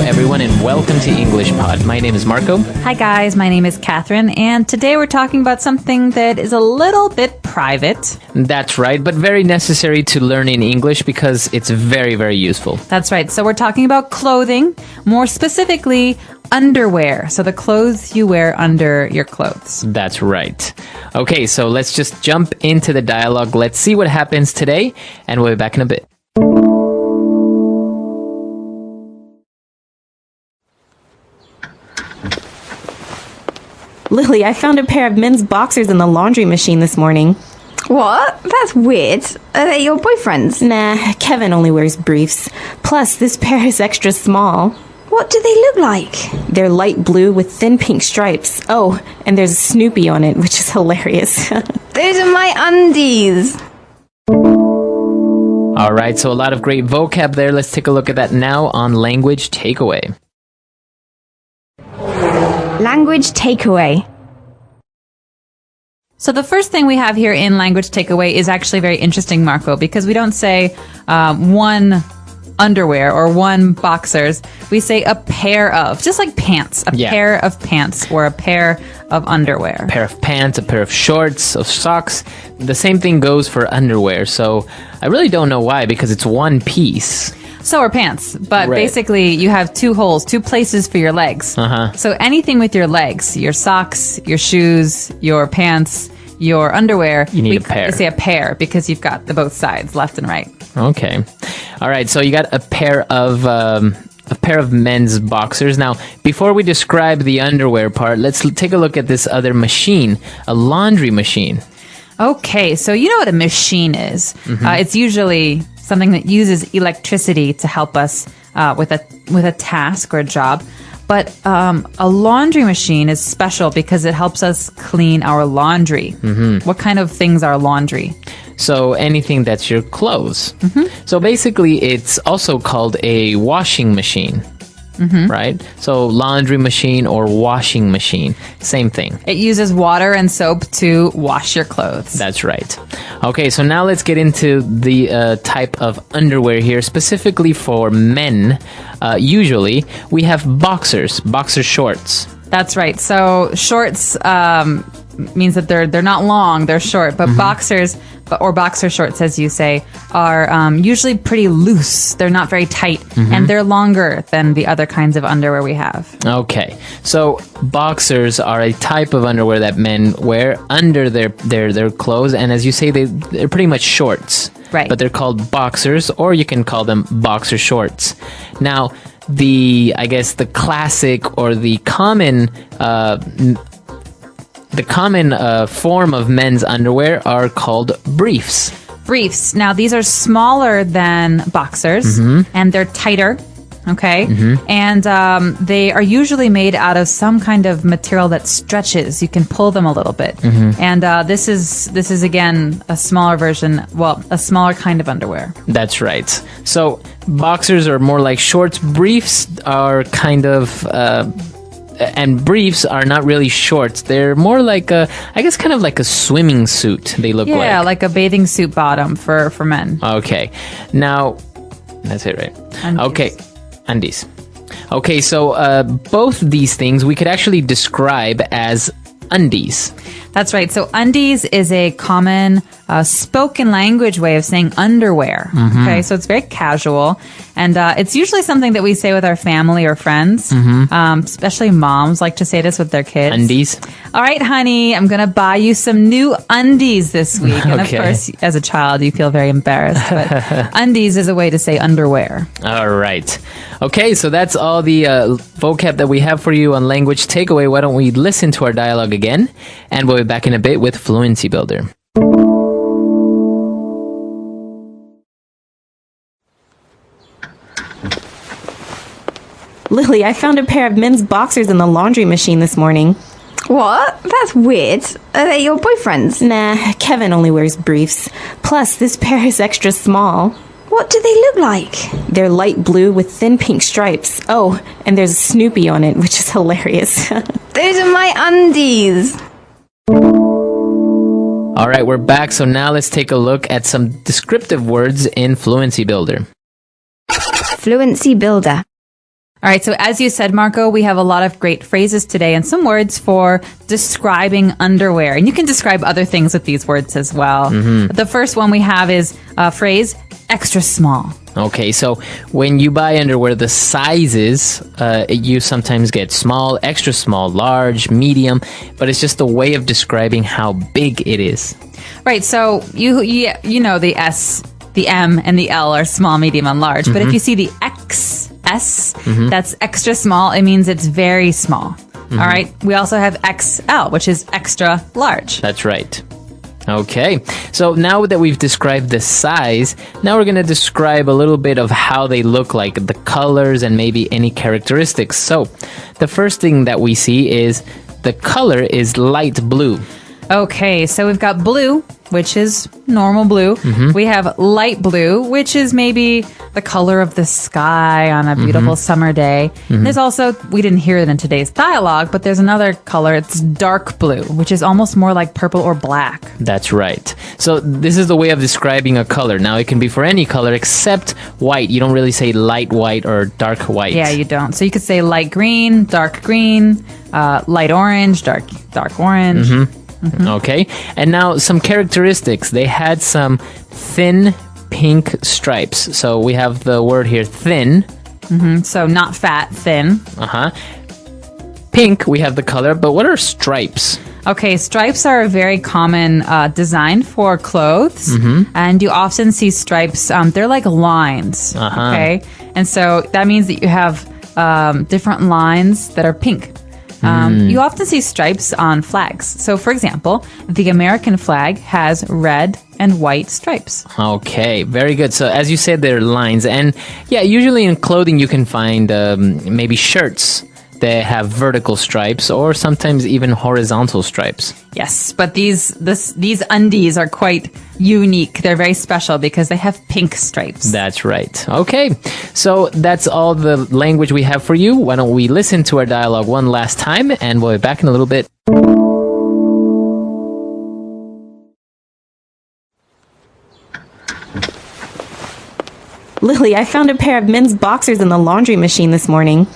everyone, and welcome to English Pod. My name is Marco. Hi guys, my name is Catherine, and today we're talking about something that is a little bit private. That's right, but very necessary to learn in English because it's very, very useful. That's right. So we're talking about clothing, more specifically underwear. So the clothes you wear under your clothes. That's right. Okay, so let's just jump into the dialogue. Let's see what happens today, and we'll be back in a bit. Lily, I found a pair of men's boxers in the laundry machine this morning. What? That's weird. Are they your boyfriend's? Nah, Kevin only wears briefs. Plus, this pair is extra small. What do they look like? They're light blue with thin pink stripes. Oh, and there's a Snoopy on it, which is hilarious. Those are my undies. All right, so a lot of great vocab there. Let's take a look at that now on Language Takeaway. Language takeaway. So the first thing we have here in language takeaway is actually very interesting, Marco, because we don't say one underwear or one boxers. We say a pair of, just like pants, a pair of pants or a pair of underwear. A pair of pants, a pair of shorts, of socks. The same thing goes for underwear. So I really don't know why, because it's one piece. So are pants, but Right. basically you have two holes, two places for your legs. So anything with your legs, your socks, your shoes, your pants, your underwear, You need a pair. We say a pair because you've got the both sides, left and right. Okay. All right, so you got a pair of men's boxers. Now, before we describe the underwear part, let's take a look at this other machine, a laundry machine. Okay, so you know what a machine is. It's usually something that uses electricity to help us with a task or a job. But a laundry machine is special because it helps us clean our laundry. What kind of things are laundry? So anything that's your clothes. So basically, it's also called a washing machine, right? So laundry machine or washing machine, same thing. It uses water and soap to wash your clothes. That's right. Okay, so now let's get into the type of underwear here, specifically for men. Usually, we have boxer shorts. That's right. So shorts means that they're not long, they're short, but boxers or boxer shorts, as you say, are usually pretty loose. They're not very tight, and they're longer than the other kinds of underwear we have. Okay, so boxers are a type of underwear that men wear under their clothes, and as you say, they're pretty much shorts. Right. But they're called boxers, or you can call them boxer shorts. Now, the classic or the common form of men's underwear are called briefs. Briefs. Now, these are smaller than boxers, and they're tighter. Okay. And they are usually made out of some kind of material that stretches. You can pull them a little bit. And this is again a smaller version, a smaller kind of underwear. That's right. So boxers are more like shorts. Briefs are kind of and briefs are not really shorts. They're more like kind of like a swimming suit. They look like. Yeah, like a bathing suit bottom for men. Okay. Now, that's it, right? Undies. Okay. Undies. Okay, so both these things we could actually describe as undies. That's right. So undies is a common spoken language way of saying underwear. Okay, so it's very casual. And it's usually something that we say with our family or friends. Especially moms like to say this with their kids. Undies. All right, honey, I'm going to buy you some new undies this week. And of Okay. course, as a child, you feel very embarrassed. But undies is a way to say underwear. All right. Okay, so that's all the vocab that we have for you on Language Takeaway. Why don't we listen to our dialogue again? And we'll be back in a bit with Fluency Builder. Lily, I found a pair of men's boxers in the laundry machine this morning. What? That's weird. Are they your boyfriend's? Nah, Kevin only wears briefs. Plus, this pair is extra small. What do they look like? They're light blue with thin pink stripes. Oh, and there's a Snoopy on it, which is hilarious. Those are my undies. All right, we're back. So now let's take a look at some descriptive words in Fluency Builder. Fluency Builder. All right, so as you said, Marco, we have a lot of great phrases today and some words for describing underwear. And you can describe other things with these words as well. The first one we have is a phrase, extra small. Okay, so when you buy underwear, the sizes, you sometimes get small, extra small, large, medium, but it's just a way of describing how big it is. Right, so you know the S, the M, and the L are small, medium, and large. But if you see the XS, that's extra small, it means it's very small. All right, we also have XL, which is extra large. That's right. Okay, so now that we've described the size, now we're going to describe a little bit of how they look like, the colors, and maybe any characteristics. So, the first thing that we see is the color is light blue. Okay, so we've got blue, which is normal blue. We have light blue, which is maybe the color of the sky on a beautiful summer day. There's also, we didn't hear it in today's dialogue, but there's another color. It's dark blue, which is almost more like purple or black. That's right. So this is the way of describing a color. Now, it can be for any color except white. You don't really say light white or dark white. Yeah, you don't. So you could say light green, light orange, dark orange. Okay, and now some characteristics. They had some thin pink stripes. So we have the word here, thin. So not fat, thin. Pink, we have the color, but what are stripes? Okay, stripes are a very common design for clothes, and you often see stripes. They're like lines. Okay, and so that means that you have different lines that are pink. You often see stripes on flags. So, for example, the American flag has red and white stripes. Okay, very good. So, as you said, they're lines. And yeah, usually in clothing, you can find maybe shirts that have vertical stripes or sometimes even horizontal stripes. Yes, but these undies are quite unique. They're very special because they have pink stripes. That's right. Okay, so that's all the language we have for you. Why don't we listen to our dialogue one last time, and we'll be back in a little bit. Lily, I found a pair of men's boxers in the laundry machine this morning.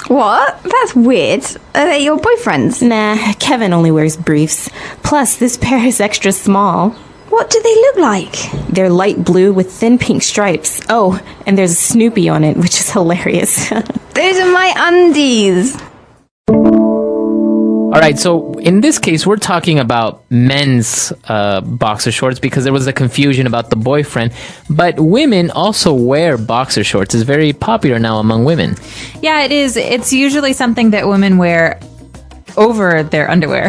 What? That's weird. Are they your boyfriend's? Nah, Kevin only wears briefs. Plus, this pair is extra small. What do they look like? They're light blue with thin pink stripes. Oh, and there's a Snoopy on it, which is hilarious. Those are my undies. All right, so in this case, we're talking about men's boxer shorts because there was a confusion about the boyfriend. But women also wear boxer shorts. It's very popular now among women. Yeah, it is. It's usually something that women wear over their underwear.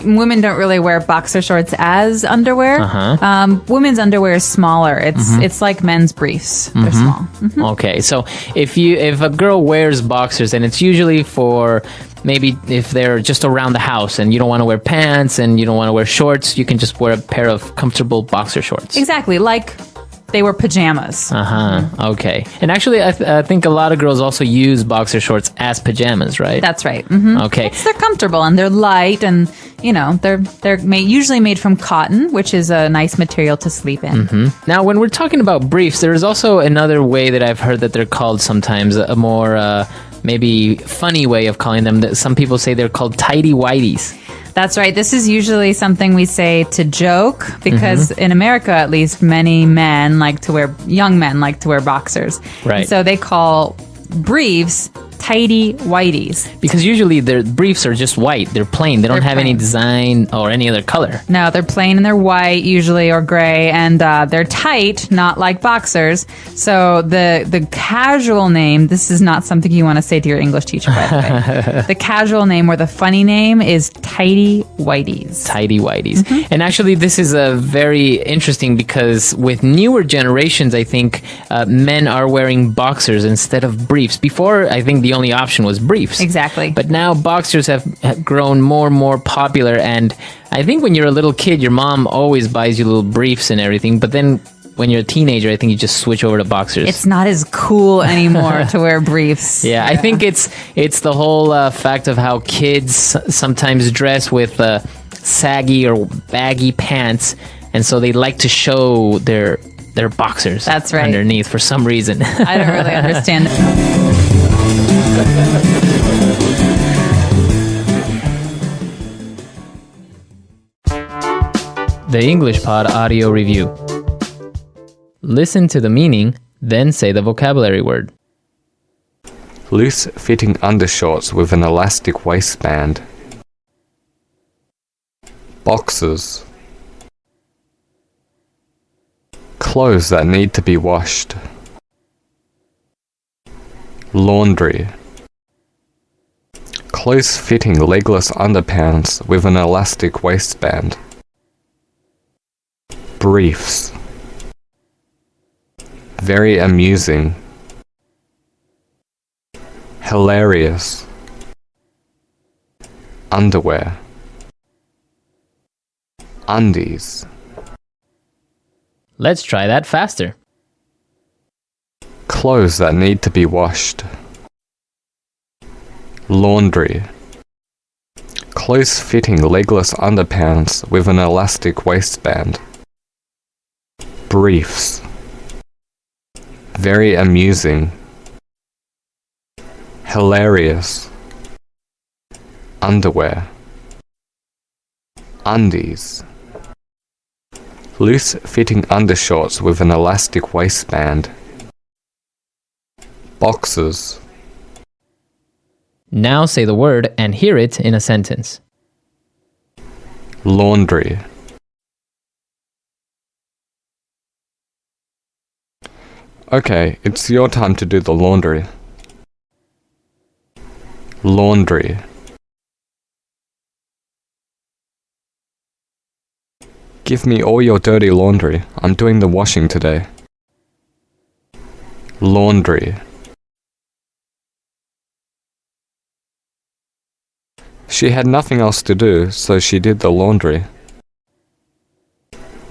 Women don't really wear boxer shorts as underwear. Women's underwear is smaller. It's like men's briefs. They're small. Okay, so if a girl wears boxers, and it's usually for maybe if they're just around the house and you don't want to wear pants and you don't want to wear shorts, you can just wear a pair of comfortable boxer shorts. Exactly, like they were pajamas. Okay. And actually, I think a lot of girls also use boxer shorts as pajamas, right? That's right. Okay. They're comfortable and they're light and, they're usually made from cotton, which is a nice material to sleep in. Now, when we're talking about briefs, there is also another way that I've heard that they're called sometimes, a more maybe funny way of calling them. Some people say they're called tidy whities. That's right. This is usually something we say to joke because in America, at least, many men young men like to wear boxers. Right. And so they call briefs tidy whities. Because usually their briefs are just white. They're plain. They don't have any design or any other color. No, they're plain and they're white usually or gray, and they're tight, not like boxers. So the casual name, this is not something you want to say to your English teacher, by the way. The casual name or the funny name is tidy whities. Tidy whities. And actually this is a very interesting because with newer generations, I think men are wearing boxers instead of briefs. Before, I think the only option was briefs. Exactly. But now boxers have grown more and more popular, and I think when you're a little kid, your mom always buys you little briefs and everything, but then when you're a teenager, I think you just switch over to boxers. It's not as cool anymore to wear briefs. Yeah, I think it's the whole fact of how kids sometimes dress with saggy or baggy pants, and so they like to show their boxers. That's right. Underneath for some reason. I don't really understand it. The English Pod Audio Review. Listen to the meaning, then say the vocabulary word. Loose-fitting undershorts with an elastic waistband. Boxers. Clothes that need to be washed. Laundry. Close-fitting legless underpants with an elastic waistband. Briefs. Very amusing. Hilarious. Underwear. Undies. Let's try that faster. Clothes that need to be washed. Laundry. Close-fitting legless underpants with an elastic waistband. Briefs. Very amusing. Hilarious. Underwear. Undies. Loose-fitting undershorts with an elastic waistband. Boxers. Now say the word and hear it in a sentence. Laundry. Okay, it's your time to do the laundry. Laundry. Give me all your dirty laundry. I'm doing the washing today. Laundry. She had nothing else to do, so she did the laundry.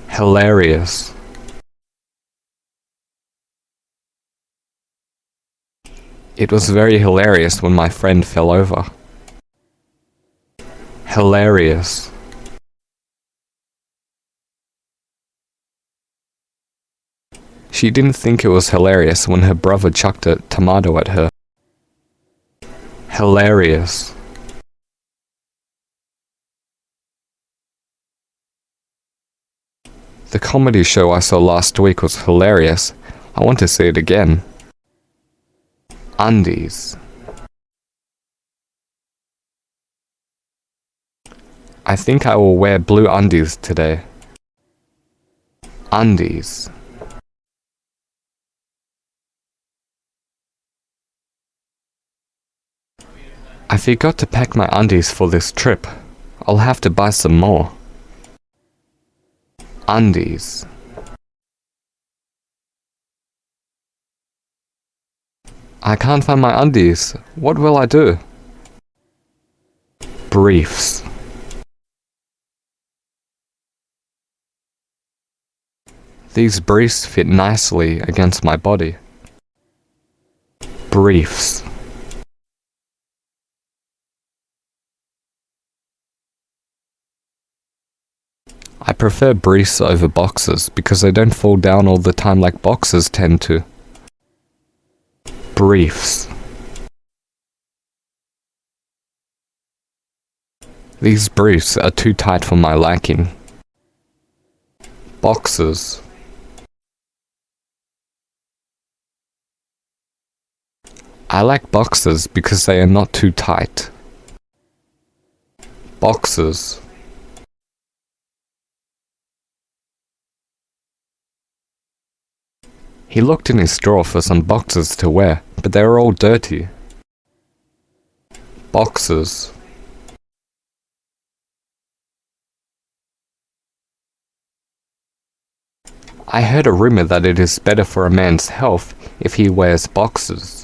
Hilarious. It was very hilarious when my friend fell over. Hilarious. She didn't think it was hilarious when her brother chucked a tomato at her. Hilarious. The comedy show I saw last week was hilarious. I want to see it again. Undies. I think I will wear blue undies today. Undies. I forgot to pack my undies for this trip. I'll have to buy some more. Undies. I can't find my undies. What will I do? Briefs. These briefs fit nicely against my body. Briefs. I prefer briefs over boxers because they don't fall down all the time like boxers tend to. Briefs. These briefs are too tight for my liking. Boxers. I like boxers because they are not too tight. Boxers. He looked in his drawer for some boxers to wear, but they were all dirty. Boxers. I heard a rumor that it is better for a man's health if he wears boxers.